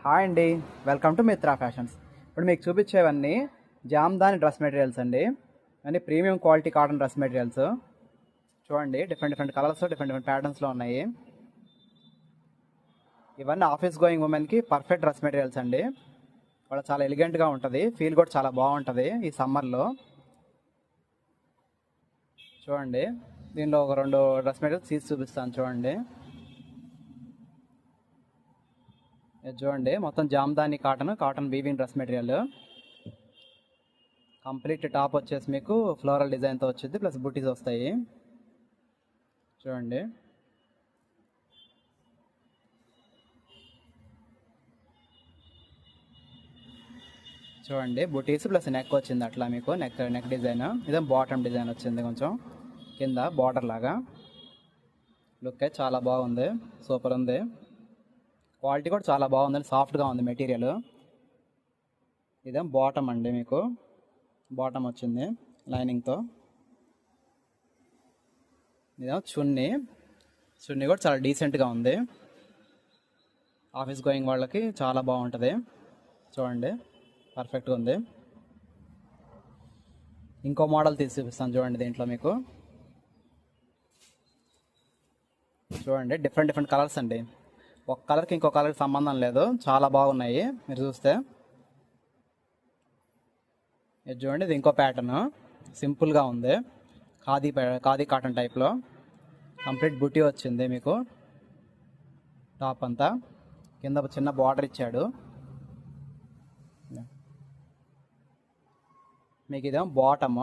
Hi అండి, welcome to Mitra fashions. ఇప్పుడు మీకు చూపించేవన్నీ జామ్దాని డ్రెస్ మెటీరియల్స్ అండి. అన్ని premium quality cotton dress materials. చూడండి, డిఫరెంట్ కలర్స్, డిఫరెంట్ ప్యాటర్న్స్లో ఉన్నాయి. ఇవన్నీ ఆఫీస్ గోయింగ్ ఉమెన్కి పర్ఫెక్ట్ డ్రెస్ మెటీరియల్స్ అండి. వాళ్ళు చాలా ఎలిగెంట్గా ఉంటుంది, ఫీల్ కూడా చాలా బాగుంటుంది ఈ సమ్మర్లో. చూడండి, దీనిలో ఒక 2 డ్రెస్ మెటీరియల్స్ తీసి చూపిస్తాను. చూడండి, చూడండి మొత్తం Jamdani cotton weaving dress material. Complete top వచ్చేసి మీకు ఫ్లోరల్ డిజైన్తో వచ్చింది, ప్లస్ బుటీస్ వస్తాయి. చూడండి, చూడండి బుటీస్ ప్లస్ నెక్ వచ్చింది. అట్లా మీకు నెక్ డిజైన్. ఇదే బాటమ్ డిజైన్ వచ్చింది, కొంచెం కింద బార్డర్ లాగా. లుక్ అయితే చాలా బాగుంది, సూపర్ ఉంది. క్వాలిటీ కూడా చాలా బాగుందండి, సాఫ్ట్గా ఉంది మెటీరియల్. ఇదేం బాటమ్ అండి, మీకు బాటమ్ వచ్చింది లైనింగ్తో. ఇదేమో చున్నీ కూడా చాలా డీసెంట్గా ఉంది. ఆఫీస్ గోయింగ్ వాళ్ళకి చాలా బాగుంటుంది. చూడండి, పర్ఫెక్ట్గా ఉంది. ఇంకో మోడల్ తీసి చూపిస్తాను. చూడండి, దీంట్లో మీకు చూడండి డిఫరెంట్ కలర్స్ అండి. ఒక కలర్కి ఇంకో కలర్కి సంబంధం లేదు, చాలా బాగున్నాయి. మీరు చూస్తే ఇది చూడండి, ఇది ఇంకో ప్యాటర్న్, సింపుల్గా ఉంది. ఖాదీ కాటన్ టైప్లో కంప్లీట్ బుటీ వచ్చింది మీకు. టాప్ అంతా కింద చిన్న బార్డర్ ఇచ్చాడు. మీకు ఇదేమో బాటమ్,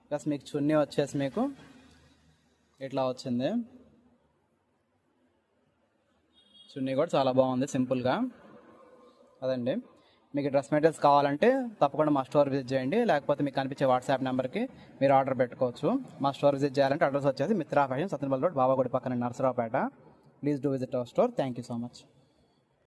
ప్లస్ మీకు చున్నీ వచ్చేసి మీకు ఇట్లా వచ్చింది. చున్నీ కూడా చాలా బాగుంది, సింపుల్గా. అదండి, మీకు డ్రెస్ మెటీరియల్స్ కావాలంటే తప్పకుండా మా స్టోర్ విజిట్ చేయండి, లేకపోతే మీకు కనిపించే వాట్సాప్ నెంబర్కి మీరు ఆర్డర్ పెట్టుకోవచ్చు. మా స్టోర్ విజిట్ చేయాలంటే అడ్రస్ వచ్చేసి మిత్రా ఫ్యాషన్, సత్యనపల్లి రోడ్, బాబాగుడి పక్కన, Narasaraopet. Please do visit our store. Thank you so much.